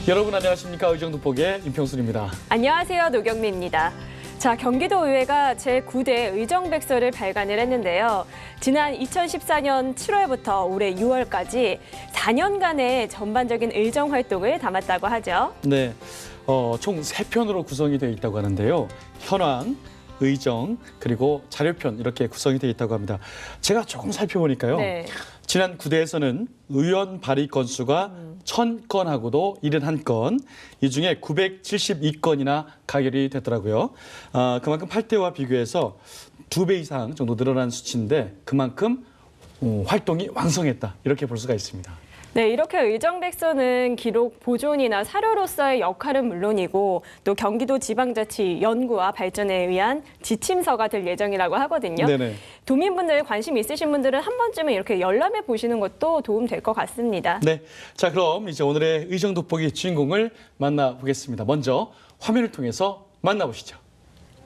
여러분 안녕하십니까? 의정도폭의 임평순입니다. 안녕하세요. 노경미입니다. 자, 경기도의회가 제9대 의정백서를 발간을 했는데요. 지난 2014년 7월부터 올해 6월까지 4년간의 전반적인 의정 활동을 담았다고 하죠. 네, 총 3편으로 구성이 되어 있다고 하는데요. 현황, 의정, 그리고 자료편 이렇게 구성이 되어 있다고 합니다. 제가 조금 살펴보니까요. 네. 지난 9대에서는 의원 발의 건수가 1000건하고도 71건, 이 중에 972건이나 가결이 됐더라고요. 그만큼 8대와 비교해서 2배 이상 정도 늘어난 수치인데 그만큼 활동이 왕성했다 이렇게 볼 수가 있습니다. 네, 이렇게 의정백서는 기록 보존이나 사료로서의 역할은 물론이고 또 경기도 지방자치 연구와 발전에 의한 지침서가 될 예정이라고 하거든요. 네네. 도민분들 관심 있으신 분들은 한 번쯤은 이렇게 열람해 보시는 것도 도움 될 것 같습니다. 네, 자 그럼 이제 오늘의 의정 돋보기 주인공을 만나보겠습니다. 먼저 화면을 통해서 만나보시죠.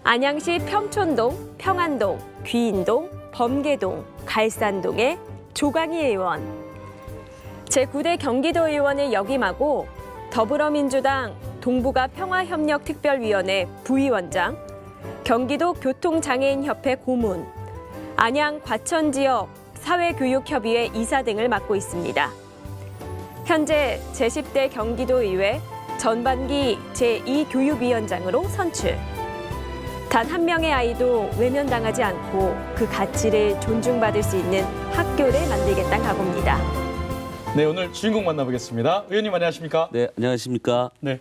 안양시 평촌동, 평안동, 귀인동, 범계동, 갈산동의 조광희 의원. 제9대 경기도의원을 역임하고 더불어민주당 동북아 평화협력특별위원회 부위원장, 경기도 교통장애인협회 고문, 안양 과천지역 사회교육협의회 이사 등을 맡고 있습니다. 현재 제10대 경기도의회 전반기 제2교육위원장으로 선출. 단 한 명의 아이도 외면당하지 않고 그 가치를 존중받을 수 있는 학교를 만들겠다는 각오입니다. 네, 오늘 주인공 만나보겠습니다. 의원님 안녕하십니까? 네, 안녕하십니까? 네,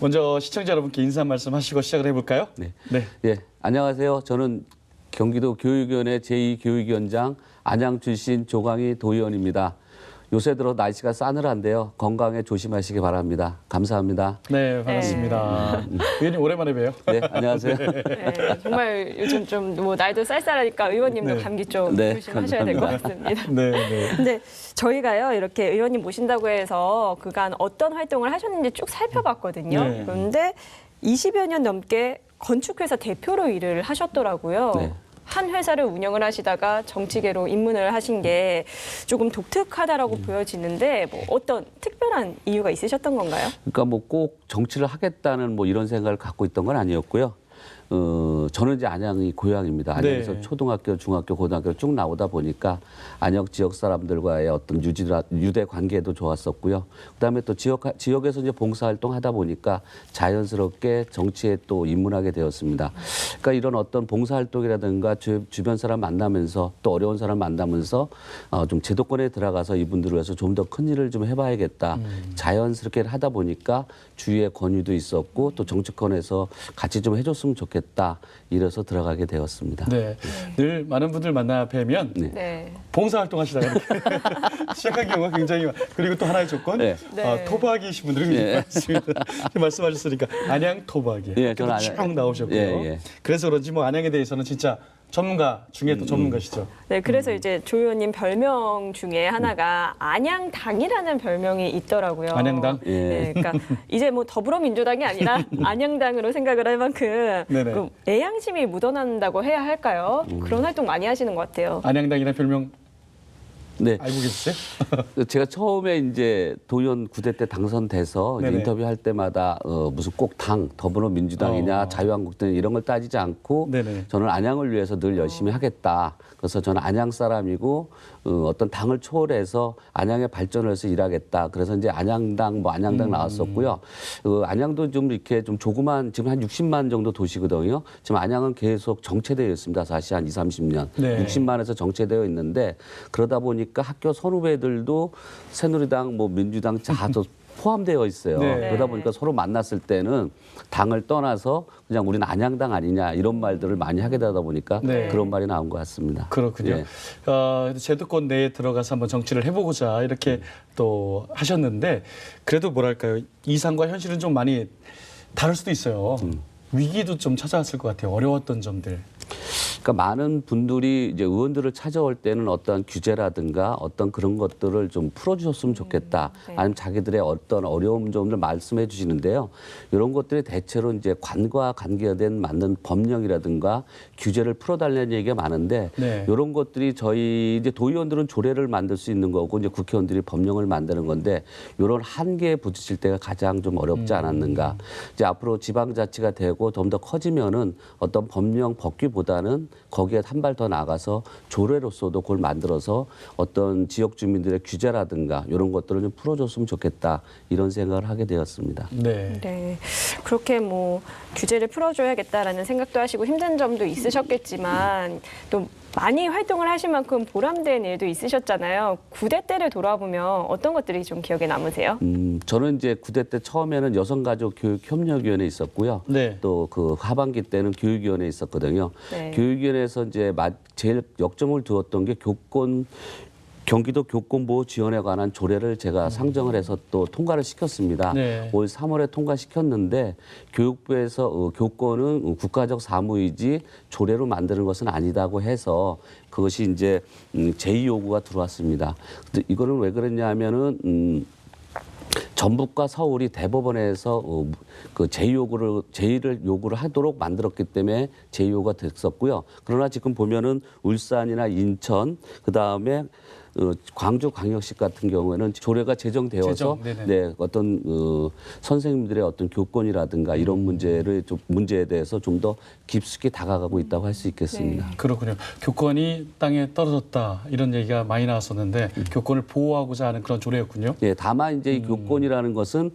먼저 시청자 여러분께 인사 말씀하시고 시작을 해볼까요? 네. 네. 예, 안녕하세요. 저는 경기도 교육위원회 제2교육위원장 안양 출신 조광희 도의원입니다. 요새 들어 날씨가 싸늘한데요. 건강에 조심하시기 바랍니다. 감사합니다. 네, 반갑습니다. 의원님 오랜만에 봬요. 네, 안녕하세요. 네, 정말 요즘 좀 뭐 날도 쌀쌀하니까 의원님도 네. 감기 좀 네, 조심하셔야 될 것 같습니다. 네, 네. 근데 저희가요 이렇게 의원님 모신다고 해서 그간 어떤 활동을 하셨는지 쭉 살펴봤거든요. 네. 그런데 20여 년 넘게 건축회사 대표로 일을 하셨더라고요. 네. 한 회사를 운영을 하시다가 정치계로 입문을 하신 게 조금 독특하다라고 보여지는데 뭐 어떤 특별한 이유가 있으셨던 건가요? 그러니까 뭐 꼭 정치를 하겠다는 뭐 이런 생각을 갖고 있던 건 아니었고요. 저는 이제 안양이 고향입니다. 안양에서 네. 초등학교, 중학교, 고등학교 쭉 나오다 보니까 안양 지역 사람들과의 어떤 유대 관계도 좋았었고요. 그다음에 또 지역에서 이제 봉사활동 하다 보니까 자연스럽게 정치에 또 입문하게 되었습니다. 그러니까 이런 어떤 봉사활동이라든가 주변 사람 만나면서 또 어려운 사람 만나면서 좀 제도권에 들어가서 이분들을 위해서 좀 더 큰 일을 좀 해봐야겠다. 자연스럽게 하다 보니까 주위에 권유도 있었고 또 정치권에서 같이 좀 해줬으면 좋겠다. 이래서 들어가게 되었습니다. 네. 늘 많은 분들 만나 뵈면 네. 네. 봉사활동 하시다가 이렇게 시작한 경우가 굉장히 그리고 또 하나의 조건 네. 네. 토박이신 분들이 굉장히 많습니다. 말씀하셨으니까 안양 토박이 예, 저는 안양- 쭉 나오셨고요. 예, 예. 그래서 그런지 뭐 안양에 대해서는 진짜 전문가 중에 또 전문가시죠. 네, 그래서 이제 조 의원님 별명 중에 하나가 안양당이라는 별명이 있더라고요. 안양당? 예. 네, 그러니까 이제 뭐 더불어민주당이 아니라 안양당으로 생각을 할 만큼 네네. 그 애양심이 묻어난다고 해야 할까요? 그런 활동 많이 하시는 것 같아요. 안양당이라는 별명 네. 알고 계셨어요? 제가 처음에 이제 도의원 9대 때 당선돼서 이제 네네. 인터뷰할 때마다 무슨 꼭 당, 더불어민주당이냐 자유한국당 이런 걸 따지지 않고 네네. 저는 안양을 위해서 늘 열심히 하겠다. 그래서 저는 안양 사람이고 어떤 당을 초월해서 안양의 발전을 위해서 일하겠다. 그래서 이제 안양당 뭐 안양당 나왔었고요. 안양도 좀 이렇게 좀 조그만 지금 한 60만 정도 도시거든요. 지금 안양은 계속 정체되어 있습니다. 사실 한 20, 30년. 네. 60만에서 정체되어 있는데 그러다 보니까 학교 선후배들도 새누리당 뭐 민주당 다도 포함되어 있어요. 네. 그러다 보니까 서로 만났을 때는 당을 떠나서 그냥 우리는 안양당 아니냐 이런 말들을 많이 하게 되다 보니까 네. 그런 말이 나온 것 같습니다. 그렇군요. 예. 제도권 내에 들어가서 한번 정치를 해보고자 이렇게 또 하셨는데 그래도 뭐랄까요. 이상과 현실은 좀 많이 다를 수도 있어요. 위기도 좀 찾아왔을 것 같아요. 어려웠던 점들. 그러니까 많은 분들이 이제 의원들을 찾아올 때는 어떤 규제라든가 어떤 그런 것들을 좀 풀어주셨으면 좋겠다. 네. 아니면 자기들의 어떤 어려움 점을 말씀해 주시는데요. 이런 것들이 대체로 이제 관과 관계된 맞는 법령이라든가 규제를 풀어달라는 얘기가 많은데 네. 이런 것들이 저희 이제 도의원들은 조례를 만들 수 있는 거고 이제 국회의원들이 법령을 만드는 건데 이런 한계에 부딪힐 때가 가장 좀 어렵지 않았는가. 이제 앞으로 지방자치가 되고 좀 더 커지면은 어떤 법령 법규보다는 거기에 한 발 더 나가서 조례로서도 그걸 만들어서 어떤 지역 주민들의 규제라든가 이런 것들을 좀 풀어줬으면 좋겠다 이런 생각을 하게 되었습니다. 네. 네, 그렇게 뭐 규제를 풀어줘야겠다라는 생각도 하시고 힘든 점도 있으셨겠지만 또 많이 활동을 하신 만큼 보람된 일도 있으셨잖아요. 9대 때를 돌아보면 어떤 것들이 좀 기억에 남으세요? 저는 이제 9대 때 처음에는 여성가족교육협력위원회에 있었고요. 네. 또 그 하반기 때는 교육위원회에 있었거든요. 네. 교육위원회에서 이제 제일 역점을 두었던 게 경기도 교권보호지원에 관한 조례를 제가 상정을 해서 또 통과를 시켰습니다. 네. 올 3월에 통과시켰는데 교육부에서 교권은 국가적 사무이지 조례로 만드는 것은 아니다고 해서 그것이 이제 제의 요구가 들어왔습니다. 근데 이거는 왜 그랬냐면은 전북과 서울이 대법원에서 그 제의를 요구를 하도록 만들었기 때문에 제의 요구가 됐었고요. 그러나 지금 보면은 울산이나 인천 그다음에 광주광역시 같은 경우에는 조례가 제정되어서 네, 어떤 선생님들의 어떤 교권이라든가 이런 문제에 대해서 좀 더 깊숙이 다가가고 있다고 할 수 있겠습니다. 네. 그렇군요. 교권이 땅에 떨어졌다 이런 얘기가 많이 나왔었는데 교권을 보호하고자 하는 그런 조례였군요. 예, 다만 이제 이 교권이라는 것은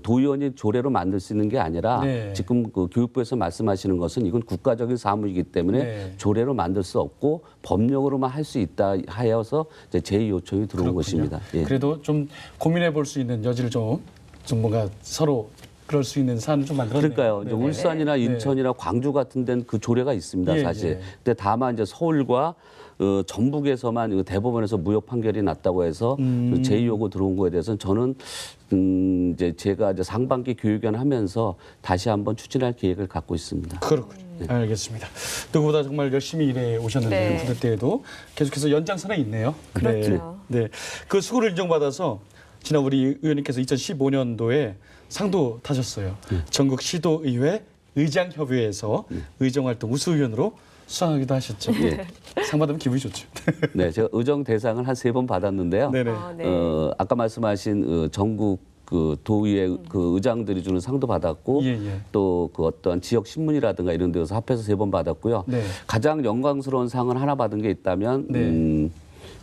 도의원이 조례로 만들 수 있는 게 아니라 네. 지금 그 교육부에서 말씀하시는 것은 이건 국가적인 사무이기 때문에 네. 조례로 만들 수 없고 법령으로만 할 수 있다 하여서 이제 제의 요청이 들어온 그렇군요. 것입니다. 예. 그래도 좀 고민해 볼 수 있는 여지를 좀 뭔가 서로 그럴 수 있는 사안을 좀 만들었네요. 그러니까요. 이제 네. 울산이나 인천이나 광주 같은 데는 그 조례가 있습니다, 예, 사실. 예. 근데 다만 이제 서울과 전북에서만 대법원에서 무효 판결이 났다고 해서 제의 요구 들어온 거에 대해서는 저는 이제 제가 이제 상반기 교육위원 하면서 다시 한번 추진할 계획을 갖고 있습니다. 그렇군요. 알겠습니다. 누구보다 정말 열심히 일해 오셨는데 네. 부대 때에도 계속해서 연장선에 있네요. 그렇죠. 네. 네. 그 수고를 인정받아서 지난 우리 의원님께서 2015년도에 상도 타셨어요. 전국 시도의회 의장협의회에서 의정활동 우수의원으로 수상하기도 하셨죠. 상 받으면 기분이 좋죠. 네, 제가 의정 대상을 한 3번 받았는데요. 네네. 아, 네. 아까 말씀하신 전국 그 도의회 그 의장들이 주는 상도 받았고 예, 예. 또 그 어떤 지역 신문이라든가 이런 데서 합해서 3번 받았고요. 네. 가장 영광스러운 상을 하나 받은 게 있다면 네.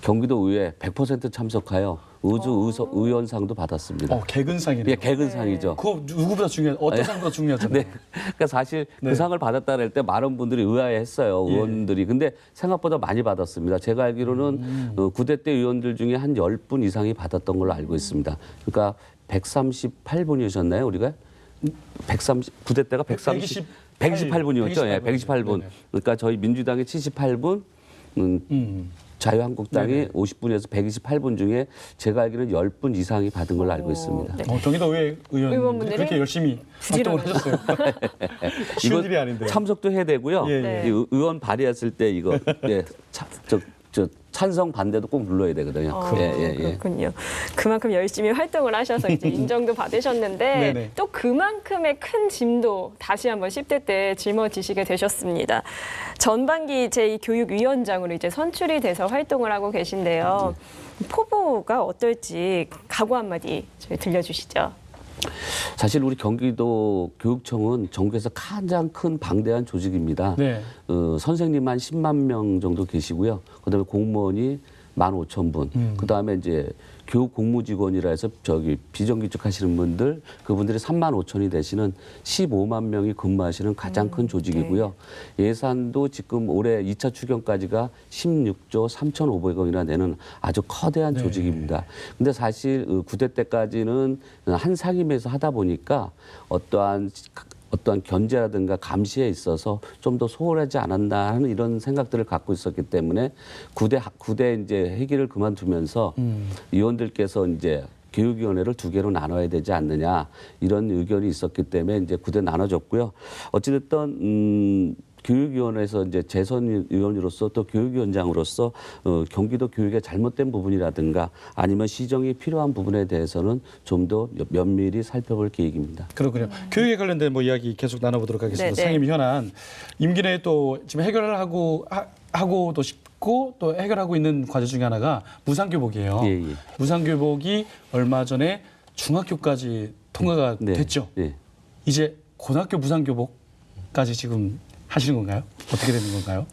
경기도 의회 100% 참석하여 의원상도 받았습니다. 개근상이네요. 예, 개근상이죠. 그거 누구보다 중요한 어떤 상보다 중요하잖아요. 네. 그러니까 사실 네. 그 상을 받았다 할 때 많은 분들이 의아해했어요. 의원들이. 근데 생각보다 많이 받았습니다. 제가 알기로는 9대 때 의원들 중에 한 10분 이상이 받았던 걸로 알고 있습니다. 그러니까 138분이셨나요, 우리가? 9대 때가 128분이었죠. 예, 128분. 네네. 그러니까 저희 민주당이 78분, 자유한국당이 네네. 50분에서 128분 중에 제가 알기로는 10분 이상이 받은 걸로 알고 있습니다. 네. 경기도의회 의원분들이 의원분들이 그렇게 열심히 활동을 하셨어요. 쉬운 일이 아닌데. 참석도 해야 되고요. 예, 예. 이 의원 발의했을 때 이거 예, 찬성 반대도 꼭 눌러야 되거든요. 그렇군요. 그만큼 열심히 활동을 하셔서 이제 인정도 받으셨는데 네네. 또 그만큼의 큰 짐도 다시 한번 10대 때 짊어지시게 되셨습니다. 전반기 제2교육위원장으로 이제 선출이 돼서 활동을 하고 계신데요. 포부가 어떨지 각오 한마디 저희 들려주시죠. 사실 우리 경기도 교육청은 전국에서 가장 큰 방대한 조직입니다. 네. 선생님 한 10만 명 정도 계시고요. 그다음에 공무원이 15,000분. 그다음에 이제 교육 공무직원이라 해서 비정규직 하시는 분들 그분들이 35,000이 되시는 15만 명이 근무하시는 가장 큰 조직이고요. 예산도 지금 올해 2차 추경까지가 16조 3,500억이나 되는 아주 거대한 조직입니다. 근데 사실 9대 때까지는 한 상임에서 하다 보니까 어떠한 견제라든가 감시에 있어서 좀 더 소홀하지 않았나 하는 이런 생각들을 갖고 있었기 때문에 9대 이제 회기를 그만두면서 의원들께서 이제 교육위원회를 2개로 나눠야 되지 않느냐 이런 의견이 있었기 때문에 이제 9대 나눠졌고요. 어찌됐든 교육위원회에서 이제 재선 의원으로서 또 교육위원장으로서 경기도 교육의 잘못된 부분이라든가 아니면 시정이 필요한 부분에 대해서는 좀 더 면밀히 살펴볼 계획입니다. 그렇군요. 교육에 관련된 뭐 이야기 계속 나눠보도록 하겠습니다. 네, 네. 상임위 현안 임기 내에 또 지금 해결을 하고도 싶고 또 해결하고 있는 과제 중에 하나가 무상교복이에요. 예, 예. 무상교복이 얼마 전에 중학교까지 통과가 네. 됐죠. 네. 이제 고등학교 무상교복까지 지금 하시는 건가요? 어떻게 되는 건가요?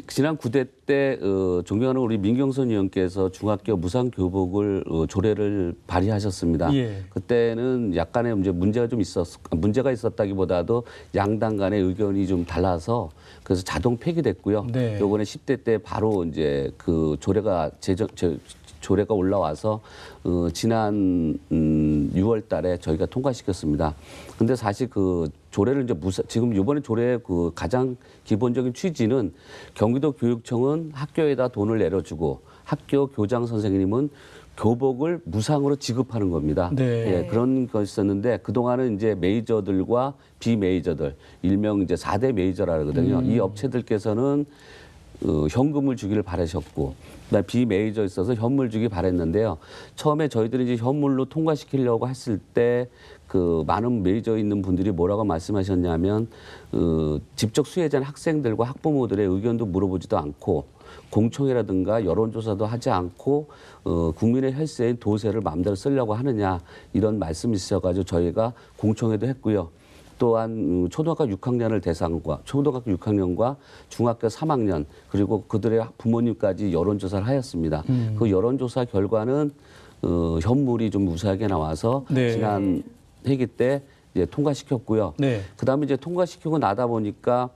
지난 9대 때 존경하는 우리 민경선 의원께서 중학교 무상교복을 조례를 발의하셨습니다. 예. 그때는 약간의 문제가 있었다기보다도 양당 간의 의견이 좀 달라서 그래서 자동 폐기됐고요. 네. 요번에 10대 때 바로 이제 그 조례가 올라와서 지난 6월 달에 저희가 통과시켰습니다. 근데 사실 그 조례를 이제 지금 이번에 조례의 그 가장 기본적인 취지는 경기도 교육청은 학교에다 돈을 내려주고 학교 교장 선생님은 교복을 무상으로 지급하는 겁니다. 네. 예, 그런 것이었는데 그동안은 이제 메이저들과 비메이저들, 일명 이제 4대 메이저라 그러거든요. 이 업체들께서는 현금을 주기를 바라셨고, 그다음에 비메이저 있어서 현물 주기 바랬는데요. 처음에 저희들이 이제 현물로 통과시키려고 했을 때 그 많은 메이저 있는 분들이 뭐라고 말씀하셨냐면 직접 수혜자인 학생들과 학부모들의 의견도 물어보지도 않고 공청회라든가 여론조사도 하지 않고 국민의 혈세인 도세를 마음대로 쓰려고 하느냐 이런 말씀이 있어가지고 저희가 공청회도 했고요. 또한 초등학교 6학년을 대상과 초등학교 6학년과 중학교 3학년 그리고 그들의 부모님까지 여론조사를 하였습니다. 그 여론조사 결과는 현물이 좀 무사하게 나와서 네. 지난 회기 때 이제 통과시켰고요. 네. 그다음에 이제 통과시키고 나다 보니까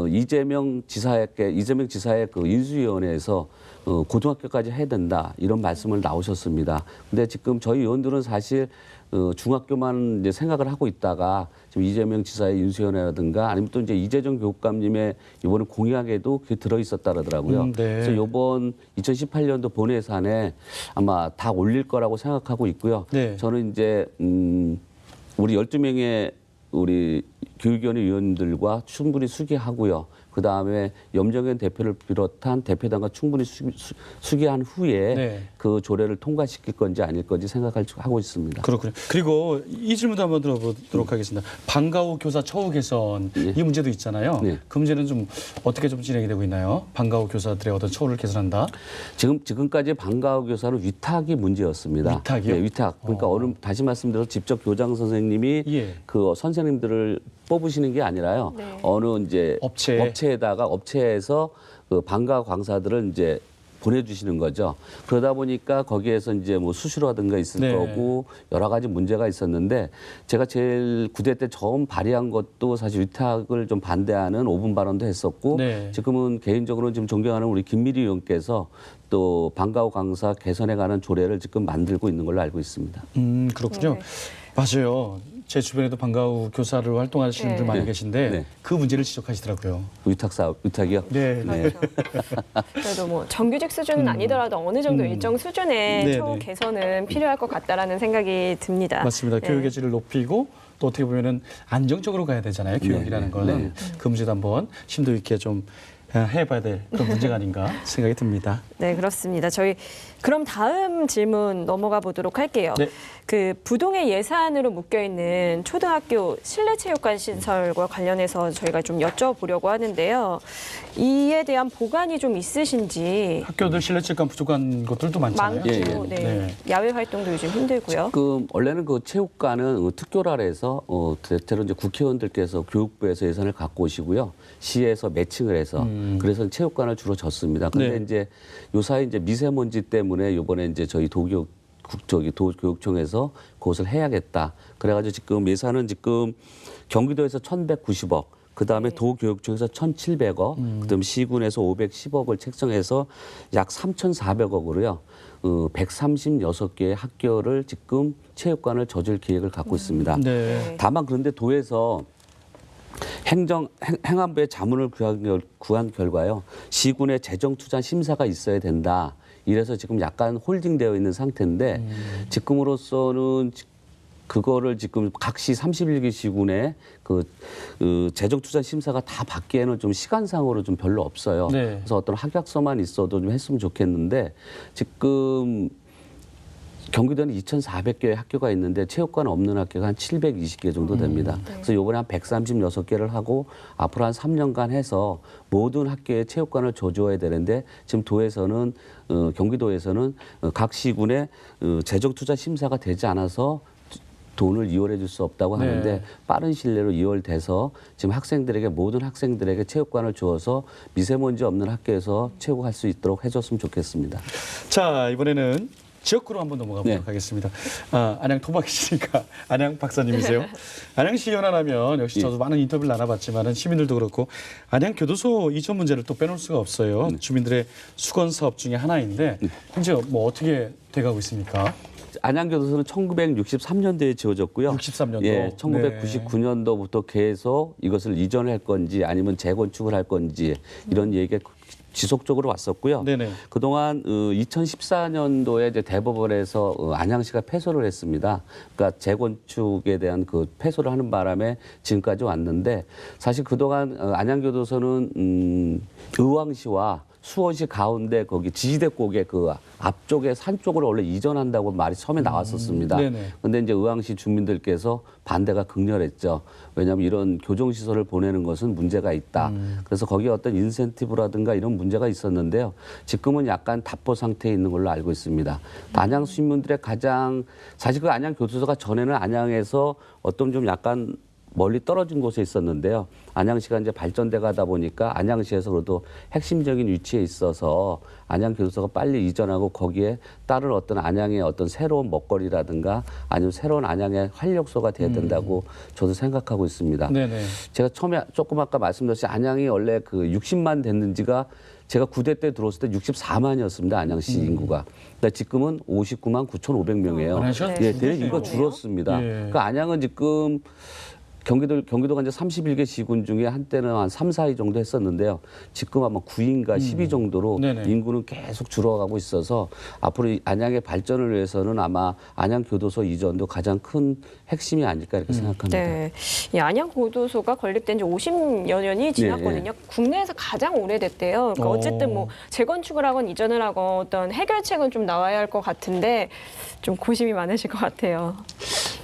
이재명 지사의 그 인수위원회에서 고등학교까지 해야 된다 이런 말씀을 나오셨습니다. 근데 지금 저희 의원들은 사실 중학교만 이제 생각을 하고 있다가 지금 이재명 지사의 인수위원회라든가 아니면 또 이제 이재정 교육감님의 이번에 공약에도 그게 들어 있었다 그러더라고요. 네. 그래서 이번 2018년도 본예산에 아마 다 올릴 거라고 생각하고 있고요. 네. 저는 이제 우리 12명의 우리 교육위원회 위원들과 충분히 수기하고요. 그다음에 염정현 대표를 비롯한 대표단과 충분히 수기한 후에 네. 그 조례를 통과시킬 건지 아닐 건지 생각하고 있습니다. 그렇군요. 그리고 이 질문도 한번 들어보도록 하겠습니다. 방과 후 교사 처우 개선 이 문제도 있잖아요. 네. 그 문제는 좀 어떻게 좀 진행이 되고 있나요? 방과 후 교사들의 어떤 처우를 개선한다. 지금까지 방과 후 교사는 위탁이 문제였습니다. 위탁이요? 네, 위탁. 그러니까 다시 말씀드려서 직접 교장 선생님이 예. 그 선생님들을 뽑으시는 게 아니라요. 네. 어느 이제 업체에서 그 방과 강사들을 이제 보내주시는 거죠. 그러다 보니까 거기에서 이제 뭐 수수료라든가 있을 네. 거고 여러 가지 문제가 있었는데 제가 제일 9대 때 처음 발의한 것도 사실 위탁을 좀 반대하는 5분 발언도 했었고 네. 지금은 개인적으로 지금 존경하는 우리 김미리 의원께서 또 방과 후 강사 개선에 관한 조례를 지금 만들고 있는 걸로 알고 있습니다. 그렇군요. 네. 맞아요. 제 주변에도 방과 후 교사를 활동하시는 분들 많이 네. 계신데 네. 그 문제를 지적하시더라고요. 위탁이요? 네. 그렇죠. 그래도 뭐 정규직 수준은 아니더라도 어느 정도 일정 수준의 네, 처우 네. 개선은 필요할 것 같다라는 생각이 듭니다. 맞습니다. 네. 교육의 질을 높이고 또 어떻게 보면은 안정적으로 가야 되잖아요. 교육이라는 네, 거는 네. 그 문제도 한번 심도 있게 좀 해봐야 될 그런 문제가 아닌가 생각이 듭니다. 네, 그렇습니다. 저희 그럼 다음 질문 넘어가 보도록 할게요. 네. 그 부동의 예산으로 묶여 있는 초등학교 실내체육관 시설과 관련해서 저희가 좀 여쭤보려고 하는데요. 이에 대한 보관이 좀 있으신지 학교들 실내체육관 부족한 것들도 많잖아요. 많고, 예, 예. 네. 네. 야외 활동도 요즘 힘들고요. 원래는 그 체육관은 특교라 해서 대체로 이제 국회의원들께서 교육부에서 예산을 갖고 오시고요. 시에서 매칭을 해서 그래서 체육관을 주로 졌습니다. 근데 네. 이제 요사이 이제 미세먼지 때문에 이번에 이제 저희 도교육청에서 그것을 해야겠다. 그래가지고 지금 예산은 지금 경기도에서 1,190억, 그 다음에 도교육청에서 1,700억, 그다음 시군에서 510억을 책정해서 약 3,400억으로요. 136개의 학교를 지금 체육관을 져줄 계획을 갖고 있습니다. 네. 다만 그런데 도에서 행안부의 자문을 구한 결과요. 시군의 재정 투자 심사가 있어야 된다. 이래서 지금 약간 홀딩되어 있는 상태인데 지금으로서는 그거를 지금 각시 31기 시군에 그 재정투자 심사가 다 받기에는 좀 시간상으로 좀 별로 없어요. 네. 그래서 어떤 합격서만 있어도 좀 했으면 좋겠는데 지금 경기도에는 2,400개의 학교가 있는데 체육관 없는 학교가 한 720개 정도 됩니다. 그래서 이번에 한 136개를 하고 앞으로 한 3년간 해서 모든 학교에 체육관을 줘줘야 되는데 지금 도에서는 경기도에서는 각 시군에 재정투자 심사가 되지 않아서 돈을 이월해 줄 수 없다고 네. 하는데 빠른 시일 내로 이월돼서 지금 학생들에게 모든 학생들에게 체육관을 주어서 미세먼지 없는 학교에서 체육할 수 있도록 해줬으면 좋겠습니다. 자, 이번에는 지역구로 한번 넘어가 보도록 네. 하겠습니다. 안양 토박이시니까 안양 박사님이세요. 안양시 현안하면 역시 저도 많은 인터뷰를 나눠봤지만 시민들도 그렇고 안양 교도소 이전 문제를 또 빼놓을 수가 없어요. 주민들의 수건 사업 중에 하나인데 현재 뭐 어떻게 돼가고 있습니까? 안양교도소는 1963년도에 지어졌고요. 63년도. 예, 1999년도부터 계속 이것을 이전할 건지 아니면 재건축을 할 건지 이런 얘기가 지속적으로 왔었고요. 네네. 그동안 2014년도에 이제 대법원에서 안양시가 패소를 했습니다. 그러니까 재건축에 대한 그 패소를 하는 바람에 지금까지 왔는데 사실 그동안 안양교도소는 의왕시와 수원시 가운데 거기 지지대곡의 그 앞쪽에 산 쪽으로 원래 이전한다고 말이 처음에 나왔었습니다. 네네. 근데 이제 의왕시 주민들께서 반대가 극렬했죠. 왜냐하면 이런 교정시설을 보내는 것은 문제가 있다. 그래서 거기에 어떤 인센티브라든가 이런 문제가 있었는데요. 지금은 약간 답보 상태에 있는 걸로 알고 있습니다. 안양 시민들의 가장 사실 그 안양 교도소가 전에는 안양에서 어떤 좀 약간 멀리 떨어진 곳에 있었는데요. 안양시가 이제 발전돼 가다 보니까 안양시에서 그래도 핵심적인 위치에 있어서 안양교도소가 빨리 이전하고 거기에 따른 어떤 안양의 어떤 새로운 먹거리라든가 아니면 새로운 안양의 활력소가 돼야 된다고 저도 생각하고 있습니다. 네네. 제가 처음에 조금 아까 말씀드렸듯이 안양이 원래 그 60만 됐는지가 제가 9대 때 들어왔을 때 64만이었습니다. 안양시 인구가. 그러니까 지금은 59만 9,500명이에요. 안양시가 예, 대략 인구가 줄었습니다. 예. 그러니까 안양은 지금 경기도가 이제 31개 시군 중에 한때는 한 3, 4위 정도 했었는데요. 지금 아마 9위인가 10위 정도로 네네. 인구는 계속 줄어가고 있어서 앞으로 이 안양의 발전을 위해서는 아마 안양교도소 이전도 가장 큰 핵심이 아닐까 이렇게 생각합니다. 네. 이 안양고도소가 건립된 지 50여 년이 지났거든요. 국내에서 가장 오래됐대요. 그러니까 어쨌든 뭐 재건축을 하건 이전을 하건 어떤 해결책은 좀 나와야 할 것 같은데 좀 고심이 많으실 것 같아요.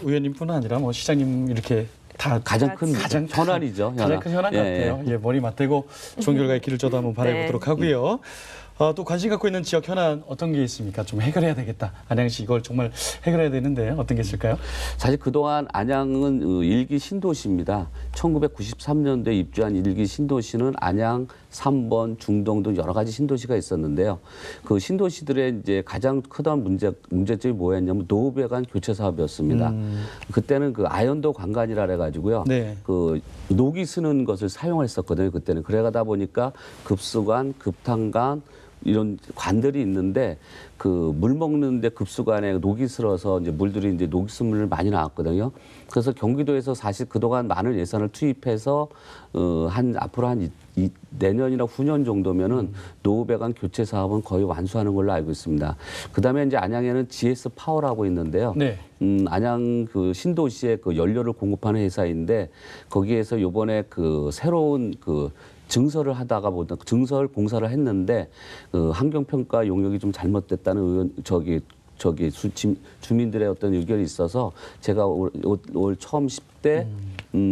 의원님뿐 아니라 뭐 시장님 이렇게 다 가장 큰 가장 현안이죠. 가장 큰 현안 예, 같아요. 예, 머리 맞대고 좋은 결과의 길을 저도 한번 바라보도록 하고요. 또 관심 갖고 있는 지역 현안 어떤 게 있습니까? 좀 해결해야 되겠다. 안양시 이걸 정말 해결해야 되는데 어떤 게 있을까요? 사실 그동안 안양은 일기 신도시입니다. 1993년도에 입주한 일기 신도시는 안양, 삼번, 중동 등 여러 가지 신도시가 있었는데요. 그 신도시들의 이제 가장 크던 문제점이 뭐였냐면 노후배관 교체 사업이었습니다. 그때는 그 아현도 관관이라 그래가지고요. 네. 그 녹이 쓰는 것을 사용했었거든요. 그때는 그래가다 보니까 급수관, 급탕관 이런 관들이 있는데 그 물 먹는데 급수관에 녹이 슬어서 이제 물들이 이제 녹수물을 많이 나왔거든요. 그래서 경기도에서 사실 그동안 많은 예산을 투입해서 앞으로 한 내년이나 후년 정도면은 노후배관 교체 사업은 거의 완수하는 걸로 알고 있습니다. 그다음에 이제 안양에는 GS 파워라고 있는데요. 네. 안양 그 신도시에 그 연료를 공급하는 회사인데 거기에서 요번에 그 새로운 그 증설을 하다가 보다 증설 공사를 했는데 그 환경평가 용역이 좀 잘못됐다는 주민들의 어떤 의견이 있어서 제가 올 처음 10대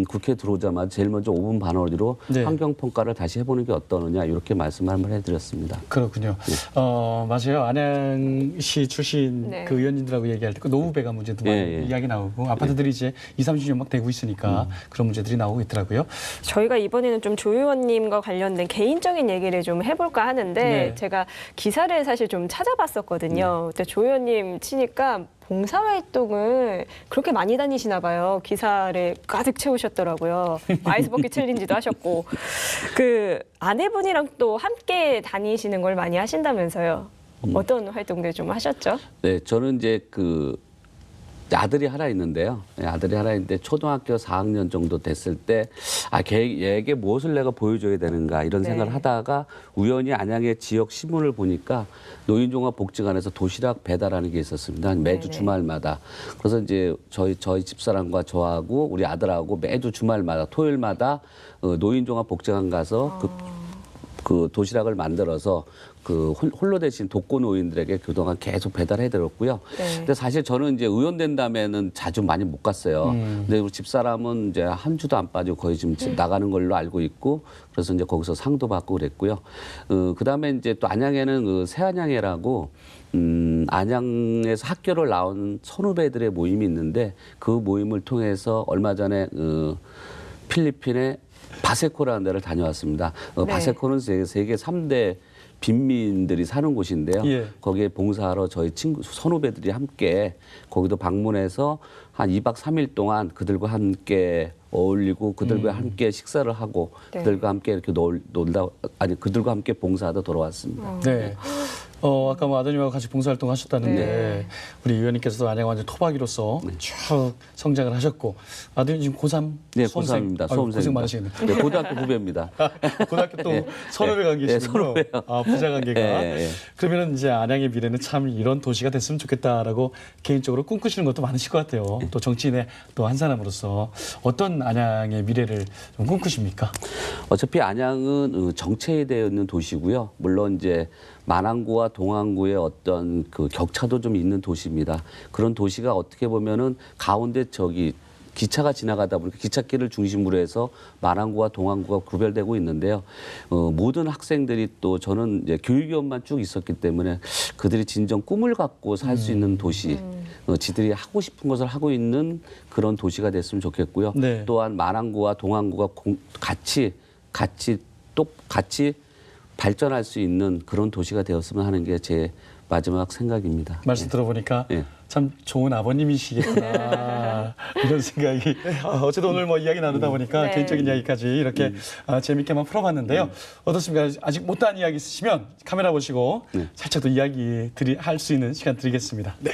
국회 들어오자마자 제일 먼저 5분 반어리로 네. 환경평가를 다시 해보는 게 어떠느냐 이렇게 말씀을 한번 해드렸습니다. 그렇군요. 맞아요. 안양시 출신 네. 그 의원님들하고 얘기할 때 그 노후배관 문제도 많이 예. 이야기 나오고 아파트들이 이제 20, 30년 막 되고 있으니까 그런 문제들이 나오고 있더라고요. 저희가 이번에는 좀 조 의원님과 관련된 개인적인 얘기를 좀 해볼까 하는데 네. 제가 기사를 사실 좀 찾아봤었거든요. 그때 조 의원님 치니까 봉사활동을 그렇게 많이 다니시나 봐요. 기사를 가득 채우셨더라고요. 아이스버킷 챌린지도 하셨고 그 아내분이랑 또 함께 다니시는 걸 많이 하신다면서요. 어떤 활동들 좀 하셨죠? 네, 저는 이제 아들이 하나 있는데요. 아들이 하나 있는데 초등학교 4학년 정도 됐을 때 걔에게 무엇을 내가 보여줘야 되는가 이런 네. 생각을 하다가 우연히 안양의 지역 신문을 보니까 노인종합복지관에서 도시락 배달하는 게 있었습니다. 매주 네네. 주말마다. 그래서 이제 저희 집사람과 저하고 우리 아들하고 매주 주말마다 토요일마다 노인종합복지관 가서 그 도시락을 만들어서 그 홀로 되신 독거 노인들에게 그동안 계속 배달해 드렸고요. 네. 근데 사실 저는 이제 의원 된 다음에는 자주 많이 못 갔어요. 근데 우리 집사람은 이제 한 주도 안 빠지고 거의 지금 나가는 걸로 알고 있고 그래서 이제 거기서 상도 받고 그랬고요. 그다음에 이제 또 안양에는 그 새안양회라고 안양에서 학교를 나온 선후배들의 모임이 있는데 그 모임을 통해서 얼마 전에 필리핀의 바세코라는 데를 다녀왔습니다. 네. 바세코는 세계 3대 빈민들이 사는 곳인데요. 예. 거기에 봉사하러 저희 선후배들이 함께 거기도 방문해서 한 2박 3일 동안 그들과 함께 어울리고 그들과 함께 식사를 하고 네. 그들과 함께 이렇게 그들과 함께 봉사하다 돌아왔습니다. 네. 아까 뭐 아드님하고 같이 봉사활동 하셨다는데 네. 우리 의원님께서도 안양 완전 토박이로서 쭉 성장을 하셨고 아드님 지금 고3 네, 수험생. 고3입니다. 아이고, 수험생입니다. 고생 많으시겠네요. 네, 고등학교 후배입니다. 고등학교 또 네. 선후배 네, 관계시군요. 선후배요. 아, 부자 관계가. 네. 그러면 이제 안양의 미래는 참 이런 도시가 됐으면 좋겠다라고 개인적으로 꿈꾸시는 것도 많으실 것 같아요. 또 정치인의 또 한 사람으로서 어떤 안양의 미래를 좀 꿈꾸십니까? 어차피 안양은 정체에 되어 있는 도시고요. 물론 이제 만안구와 동안구의 어떤 그 격차도 좀 있는 도시입니다. 그런 도시가 어떻게 보면은 가운데 기차가 지나가다 보니까 기찻길을 중심으로 해서 만안구와 동안구가 구별되고 있는데요. 모든 학생들이 또 저는 이제 교육위원만 쭉 있었기 때문에 그들이 진정 꿈을 갖고 살 수 있는 도시, 지들이 하고 싶은 것을 하고 있는 그런 도시가 됐으면 좋겠고요. 네. 또한 만안구와 동안구가 같이 발전할 수 있는 그런 도시가 되었으면 하는 게 제 마지막 생각입니다. 말씀 들어보니까 네. 참 좋은 아버님이시겠구나 이런 생각이 어쨌든 오늘 뭐 이야기 나누다 보니까 네. 개인적인 이야기까지 이렇게 재밌게 한번 풀어봤는데요. 어떻습니까? 아직 못다한 이야기 있으시면 카메라 보시고 살짝 더 이야기 할 수 있는 시간 드리겠습니다. 네.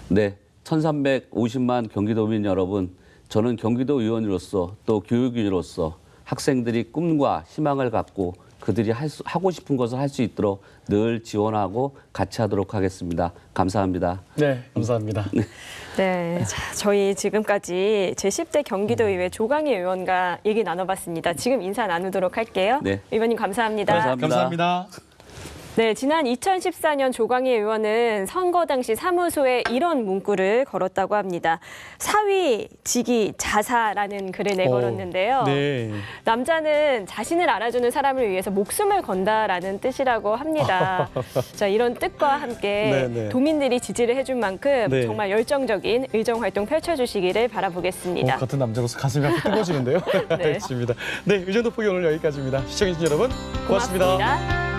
네, 1350만 경기도민 여러분, 저는 경기도 의원으로서 또 교육인으로서 학생들이 꿈과 희망을 갖고 그들이 하고 싶은 것을 할 수 있도록 늘 지원하고 같이 하도록 하겠습니다. 감사합니다. 네, 감사합니다. 네, 자, 저희 지금까지 제10대 경기도의회 조광희 의원과 얘기 나눠봤습니다. 지금 인사 나누도록 할게요. 네. 의원님 감사합니다. 감사합니다. 감사합니다. 네, 지난 2014년 조광희 의원은 선거 당시 사무소에 이런 문구를 걸었다고 합니다. 사위, 직위, 자사라는 글을 내걸었는데요. 네. 남자는 자신을 알아주는 사람을 위해서 목숨을 건다라는 뜻이라고 합니다. 자, 이런 뜻과 함께 네, 네. 도민들이 지지를 해준 만큼 네. 정말 열정적인 의정 활동 펼쳐주시기를 바라보겠습니다. 같은 남자로서 가슴이 한번 뜨거워지는데요. 네. 알겠습니다. 네, 의정 돋보기 오늘 여기까지입니다. 시청해주신 여러분 고맙습니다. 고맙습니다.